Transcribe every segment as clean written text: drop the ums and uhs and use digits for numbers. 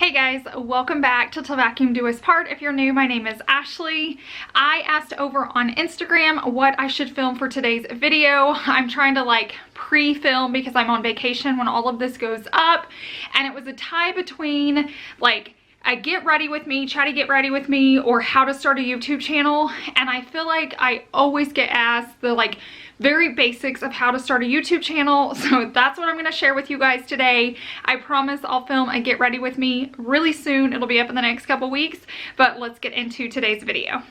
Hey guys, welcome back to Till Vacuum Do Us Part. If you're new, my name is Ashley. I asked over on Instagram what I should film for today's video. I'm trying to pre-film because I'm on vacation when all of this goes up, and it was a tie between a get ready with me, chatty get ready with me, or how to start a YouTube channel. And I feel like I always get asked the very basics of how to start a YouTube channel. So that's what I'm going to share with you guys today. I promise I'll film a get ready with me really soon. It'll be up in the next couple weeks, but let's get into today's video.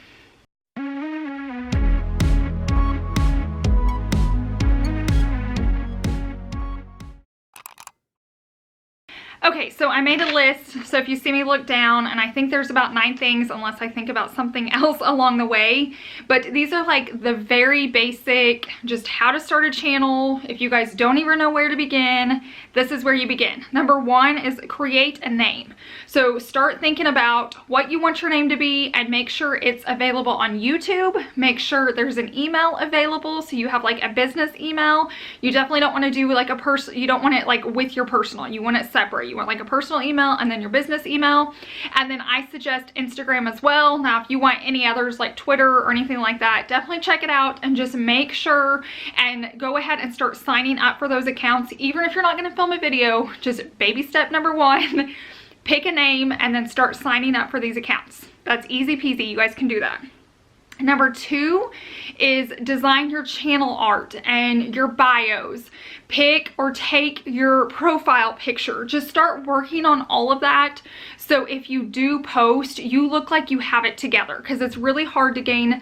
Okay, so I made a list, so if you see me look down, and I think there's about 9 things unless I think about something else along the way, but these are the very basic, just how to start a channel. If you guys don't even know where to begin, this is where you begin. Number 1 is create a name. So start thinking about what you want your name to be and make sure it's available on YouTube. Make sure there's an email available, so you have a business email. You definitely don't want to do you don't want it with your personal. You want it separate. You want a personal email and then your business email. And then I suggest Instagram as well. Now, if you want any others like Twitter or anything like that, definitely check it out and just make sure and go ahead and start signing up for those accounts. Even if you're not going to film a video, just baby step number 1, pick a name and then start signing up for these accounts. That's easy peasy. You guys can do that. Number 2 is design your channel art and your bios. Pick or take your profile picture. Just start working on all of that. So if you do post, you look like you have it together, because it's really hard to gain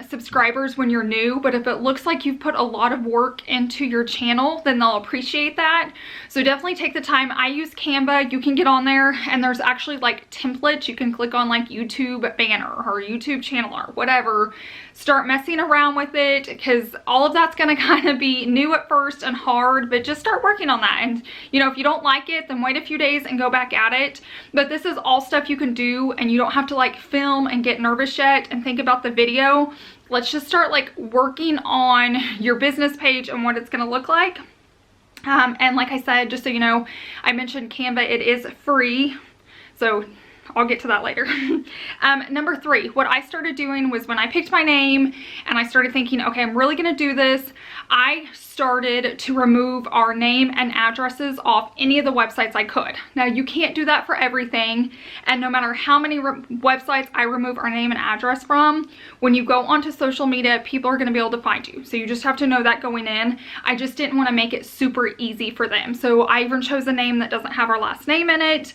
subscribers when you're new. But if it looks like you've put a lot of work into your channel, then they'll appreciate that. So definitely take the time. I use Canva. You can get on there and there's actually templates. You can click on YouTube banner or YouTube channel art, whatever. Start messing around with it, because all of that's going to kind of be new at first and hard, but just start working on that. And if you don't like it, then wait a few days and go back at it. But this is all stuff you can do, and you don't have to film and get nervous yet and think about the video. Let's just start working on your business page and what it's going to look like. And like I said, just so you know, I mentioned Canva. It is free, so I'll get to that later. Number 3, what I started doing was when I picked my name and I started thinking, okay, I'm really going to do this, I started to remove our name and addresses off any of the websites I could. Now, you can't do that for everything, and no matter how many websites I remove our name and address from, when you go onto social media, people are going to be able to find you. So you just have to know that going in. I just didn't want to make it super easy for them. So I even chose a name that doesn't have our last name in it.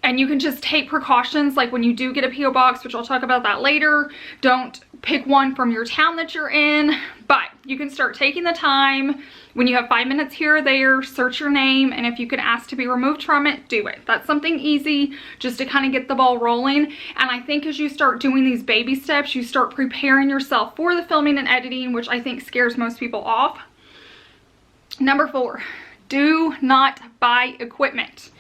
And you can just take precautions, when you do get a P.O. box, which I'll talk about that later. Don't pick one from your town that you're in, but you can start taking the time. When you have 5 minutes here or there, search your name, and if you can ask to be removed from it, do it. That's something easy just to kind of get the ball rolling. And I think as you start doing these baby steps, you start preparing yourself for the filming and editing, which I think scares most people off. Number 4, do not buy equipment.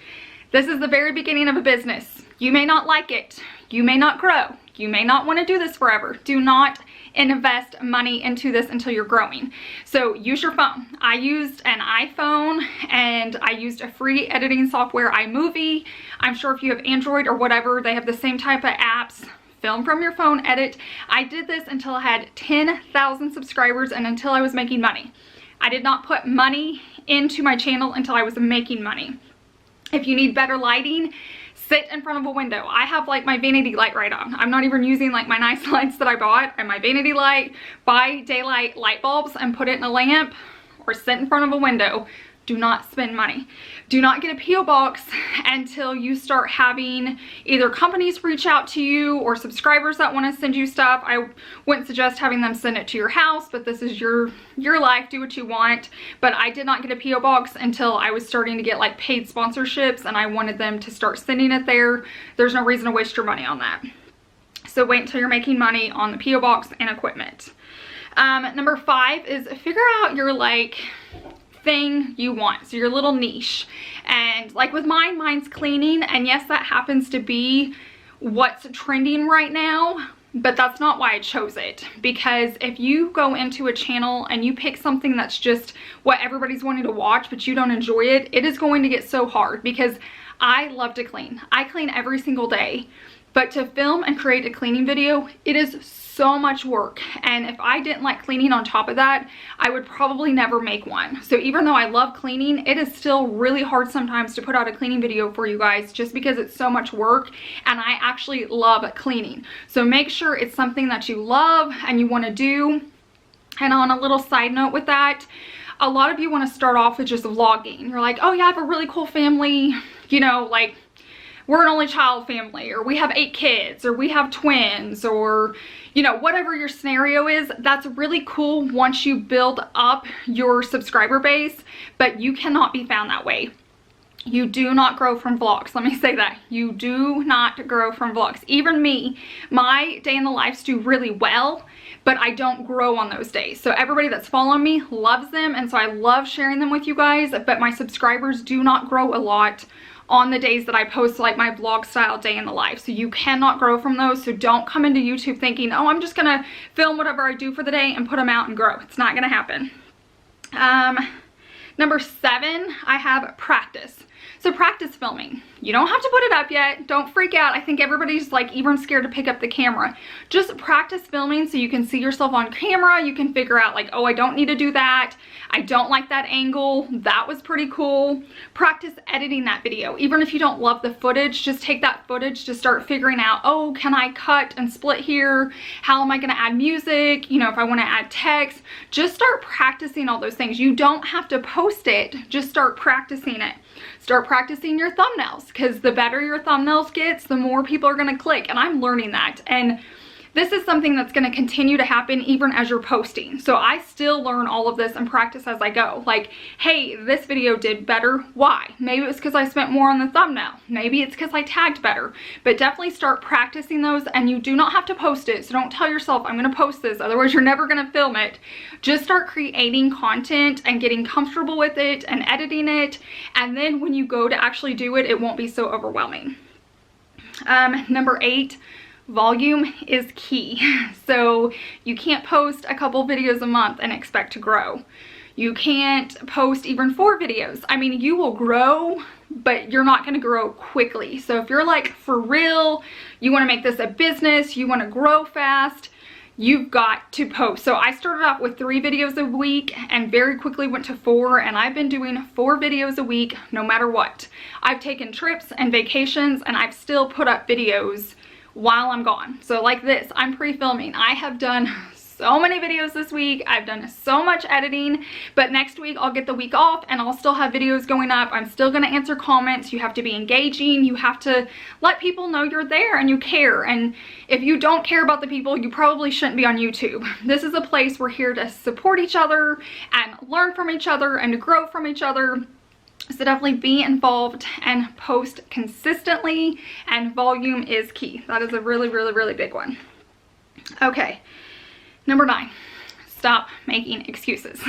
This is the very beginning of a business. You may not like it. You may not grow. You may not want to do this forever. Do not invest money into this until you're growing. So use your phone. I used an iPhone and I used a free editing software, iMovie. I'm sure if you have Android or whatever, they have the same type of apps. Film from your phone, edit. I did this until I had 10,000 subscribers and until I was making money. I did not put money into my channel until I was making money. If you need better lighting, sit in front of a window. I have my vanity light right on. I'm not even using my nice lights that I bought and my vanity light. Buy daylight light bulbs and put it in a lamp, or sit in front of a window. Do not spend money. Do not get a P.O. box until you start having either companies reach out to you or subscribers that want to send you stuff. I wouldn't suggest having them send it to your house, but this is your life. Do what you want. But I did not get a P.O. box until I was starting to get paid sponsorships, and I wanted them to start sending it there. There's no reason to waste your money on that. So wait until you're making money on the P.O. box and equipment. Number 5 is figure out your thing you want, so your little niche. And with mine's cleaning, and yes, that happens to be what's trending right now, but that's not why I chose it. Because if you go into a channel and you pick something that's just what everybody's wanting to watch, but you don't enjoy it, it is going to get so hard. Because I love to clean. I clean every single day. But to film and create a cleaning video, it is so much work. And if I didn't like cleaning on top of that, I would probably never make one. So even though I love cleaning, it is still really hard sometimes to put out a cleaning video for you guys, just because it's so much work and I actually love cleaning. So make sure it's something that you love and you want to do. And on a little side note with that, a lot of you want to start off with just vlogging. You're like, oh yeah, I have a really cool family, you know, like we're an only child family, or we have 8 kids, or we have twins, or, you know, whatever your scenario is. That's really cool once you build up your subscriber base, but you cannot be found that way. You do not grow from vlogs. Let me say that. You do not grow from vlogs. Even me, my day in the lives do really well, but I don't grow on those days. So everybody that's following me loves them, and so I love sharing them with you guys, but my subscribers do not grow a lot on the days that I post like my vlog style day in the life. So you cannot grow from those. So don't come into YouTube thinking, oh, I'm just gonna film whatever I do for the day and put them out and grow. It's not gonna happen. Number 7, I have practice. So practice filming. You don't have to put it up yet. Don't freak out. I think everybody's like even scared to pick up the camera. Just practice filming so you can see yourself on camera. You can figure out like, oh, I don't need to do that. I don't like that angle. That was pretty cool. Practice editing that video. Even if you don't love the footage, just take that footage to start figuring out, oh, can I cut and split here? How am I going to add music? You know, if I want to add text, just start practicing all those things. You don't have to post it. Just start practicing it. Start practicing your thumbnails, because the better your thumbnails gets, the more people are going to click. And I'm learning that. And this is something that's going to continue to happen even as you're posting. So I still learn all of this and practice as I go. Like, hey, this video did better. Why? Maybe it was because I spent more on the thumbnail. Maybe it's because I tagged better. But definitely start practicing those, and you do not have to post it. So don't tell yourself, I'm going to post this, otherwise you're never going to film it. Just start creating content and getting comfortable with it and editing it. And then when you go to actually do it, it won't be so overwhelming. Number 8. Volume is key. So you can't post a couple videos a month and expect to grow. You can't post even 4 videos. I mean, you will grow, but you're not going to grow quickly. So if you're like, for real, you want to make this a business, you want to grow fast, you've got to post. So I started off with 3 videos a week and very quickly went to 4, and I've been doing 4 videos a week no matter what. I've taken trips and vacations, and I've still put up videos while I'm gone. So like this, I'm pre-filming. I have done so many videos this week. I've done so much editing, but next week I'll get the week off and I'll still have videos going up. I'm still going to answer comments. You have to be engaging. You have to let people know you're there and you care. And if you don't care about the people, you probably shouldn't be on YouTube. This is a place we're here to support each other and learn from each other and to grow from each other. So definitely be involved and post consistently, and volume is key. That is a really, really, really big one. Okay, number 9, stop making excuses.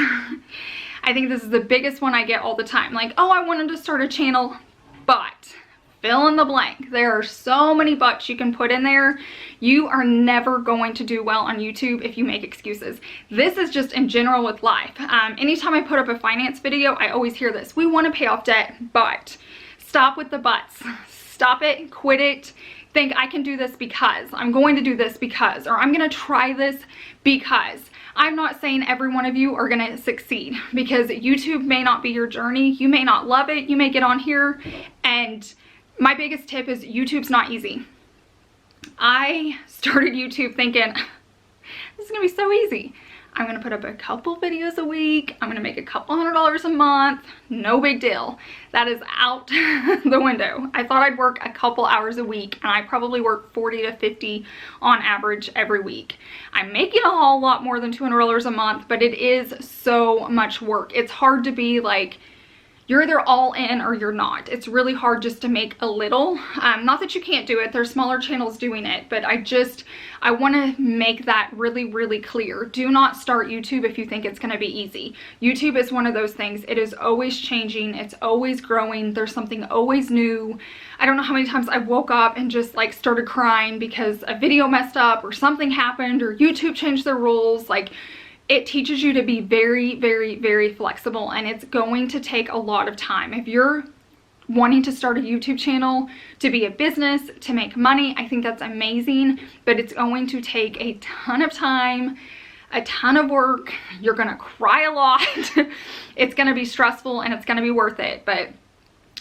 I think this is the biggest one I get all the time. Like, oh, I wanted to start a channel, but fill in the blank. There are so many buts you can put in there. You are never going to do well on YouTube if you make excuses. This is just in general with life. Anytime I put up a finance video, I always hear this. We want to pay off debt, but stop with the buts. Stop it, quit it. Think I can do this because, I'm going to do this because, or I'm going to try this because. I'm not saying every one of you are going to succeed, because YouTube may not be your journey. You may not love it. You may get on here, and my biggest tip is YouTube's not easy. I started YouTube thinking, this is gonna be so easy. I'm gonna put up a couple videos a week. I'm gonna make a couple $100 a month. No big deal. That is out the window. I thought I'd work a couple hours a week, and I probably work 40 to 50 on average every week. I'm making a whole lot more than $200 a month, but it is so much work. It's hard to be like, you're either all in or you're not. It's really hard just to make a little. Not that you can't do it, there's smaller channels doing it, but I want to make that really, really clear. Do not start YouTube if you think it's going to be easy. YouTube is one of those things. It is always changing. It's always growing. There's something always new. I don't know how many times I woke up and just like started crying because a video messed up or something happened or YouTube changed their rules. Like, it teaches you to be very, very, very flexible, and it's going to take a lot of time. If you're wanting to start a YouTube channel to be a business, to make money, I think that's amazing, but it's going to take a ton of time, a ton of work. You're gonna cry a lot. It's gonna be stressful and it's gonna be worth it, but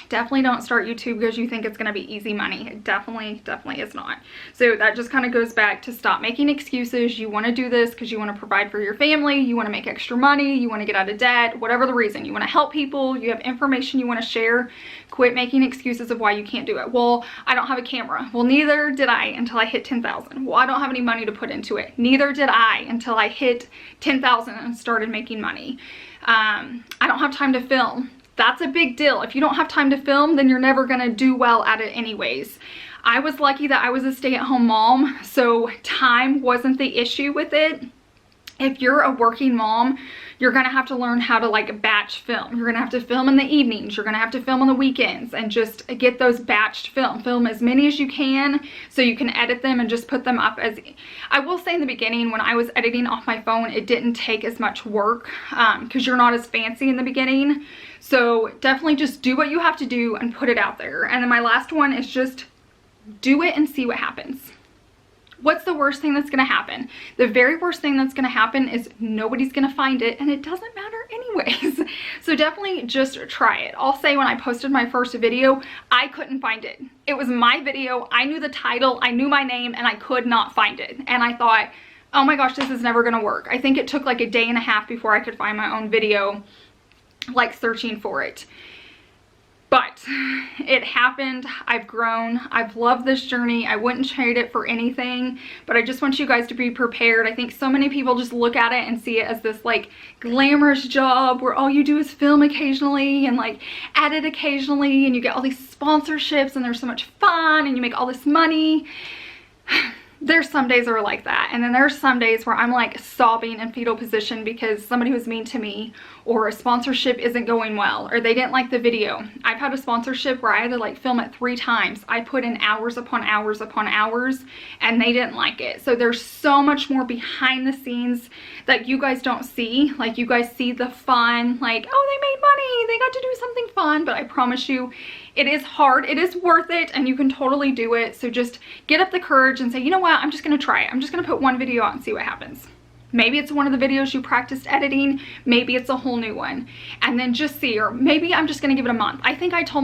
definitely don't start YouTube because you think it's going to be easy money. It definitely is not. So that just kind of goes back to stop making excuses. You want to do this because you want to provide for your family, you want to make extra money, you want to get out of debt, whatever the reason. You want to help people, you have information you want to share. Quit making excuses of why you can't do it. Well, I don't have a camera. Well, neither did I until I hit 10,000. Well, I don't have any money to put into it. Neither did I until I hit 10,000 and started making money. I don't have time to film. That's a big deal. If you don't have time to film, then you're never gonna do well at it anyways. I was lucky that I was a stay-at-home mom, so time wasn't the issue with it. If you're a working mom, you're gonna have to learn how to like batch film. You're gonna have to film in the evenings. You're gonna have to film on the weekends and just get those batched film. Film as many as you can so you can edit them and just put them up as... I will say in the beginning when I was editing off my phone, it didn't take as much work because you're not as fancy in the beginning. So definitely just do what you have to do and put it out there. And then my last one is just do it and see what happens. What's the worst thing that's going to happen? The very worst thing that's going to happen is nobody's going to find it, and it doesn't matter anyways. So definitely just try it. I'll say when I posted my first video, I couldn't find it. It was my video. I knew the title, I knew my name, and I could not find it. And I thought, oh my gosh, this is never going to work. I think it took like a day and a half before I could find my own video, like searching for it. But it happened. I've grown. I've loved this journey. I wouldn't trade it for anything, but I just want you guys to be prepared. I think so many people just look at it and see it as this like glamorous job where all you do is film occasionally and like edit occasionally and you get all these sponsorships and there's so much fun and you make all this money. There's some days that are like that, and then there's some days where I'm like sobbing in fetal position because somebody was mean to me, or a sponsorship isn't going well, or they didn't like the video. I've had a sponsorship where I had to like film it 3 times. I put in hours upon hours upon hours and they didn't like it. So there's so much more behind the scenes that you guys don't see. Like, you guys see the fun, like, oh, they made money, they got to do something fun, but I promise you it is hard, it is worth it, and you can totally do it. So just get up the courage and say, you know what, I'm just gonna try it. I'm just gonna put one video out and see what happens. Maybe it's one of the videos you practiced editing, maybe it's a whole new one, and then just see. Or maybe I'm just gonna give it a month. I think I gave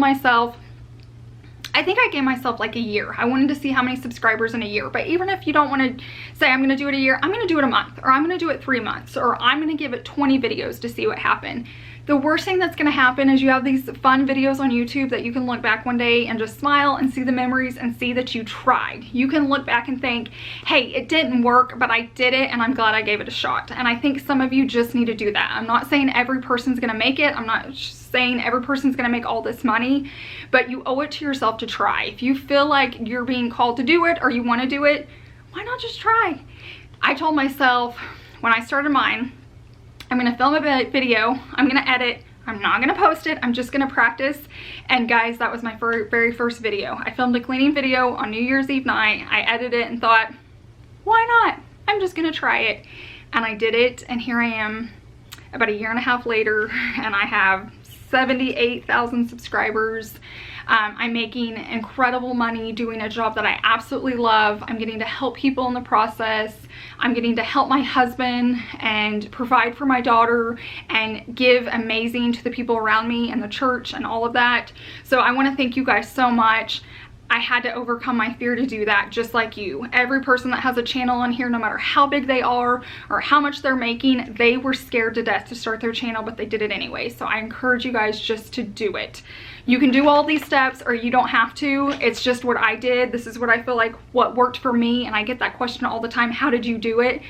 myself like a year. I wanted to see how many subscribers in a year. But even if you don't want to say I'm gonna do it a year, I'm gonna do it a month, or I'm gonna do it 3 months, or I'm gonna give it 20 videos to see what happened. The worst thing that's going to happen is you have these fun videos on YouTube that you can look back one day and just smile and see the memories and see that you tried. You can look back and think, hey, it didn't work, but I did it and I'm glad I gave it a shot. And I think some of you just need to do that. I'm not saying every person's going to make it. I'm not saying every person's going to make all this money, but you owe it to yourself to try. If you feel like you're being called to do it or you want to do it, why not just try? I told myself when I started mine, I'm gonna film a video, I'm gonna edit, I'm not gonna post it, I'm just gonna practice. And guys, that was my very first video. I filmed a cleaning video on New Year's Eve night. I edited it and thought, why not? I'm just gonna try it. And I did it, and here I am about 1.5 years later, and I have 78,000 subscribers. I'm making incredible money doing a job that I absolutely love. I'm getting to help people in the process. I'm getting to help my husband and provide for my daughter and give amazing to the people around me and the church and all of that. So I want to thank you guys so much. I had to overcome my fear to do that, just like you. Every person that has a channel on here, no matter how big they are or how much they're making, they were scared to death to start their channel, but they did it anyway. So I encourage you guys just to do it. You can do all these steps or you don't have to. It's just what I did. This is what I feel like what worked for me, and I get that question all the time, how did you do it?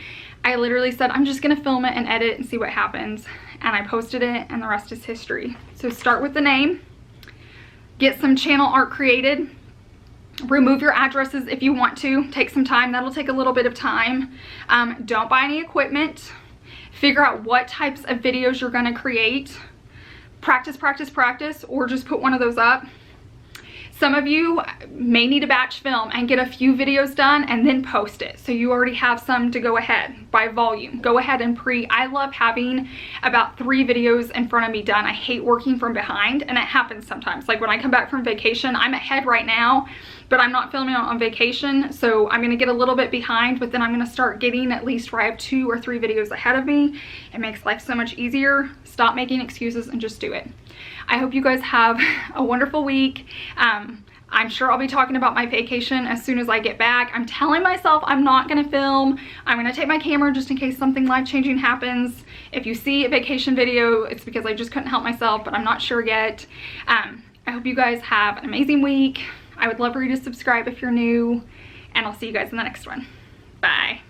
I literally said, I'm just gonna film it and edit and see what happens. And I posted it, and the rest is history. So start with the name, get some channel art created, remove your addresses if you want to, take some time, that'll take a little bit of time. Don't buy any equipment, figure out what types of videos you're gonna create, practice, practice, practice, or just put one of those up. Some of you may need a batch film and get a few videos done and then post it. So you already have some to go ahead by volume. Go ahead and I love having about 3 videos in front of me done. I hate working from behind, and it happens sometimes. Like when I come back from vacation, I'm ahead right now, but I'm not filming on vacation. So I'm gonna get a little bit behind, but then I'm gonna start getting at least where I have 2 or 3 videos ahead of me. It makes life so much easier. Stop making excuses and just do it. I hope you guys have a wonderful week. I'm sure I'll be talking about my vacation as soon as I get back. I'm telling myself I'm not gonna film. I'm gonna take my camera just in case something life-changing happens. If you see a vacation video, it's because I just couldn't help myself, but I'm not sure yet. I hope you guys have an amazing week. I would love for you to subscribe if you're new, and I'll see you guys in the next one. Bye.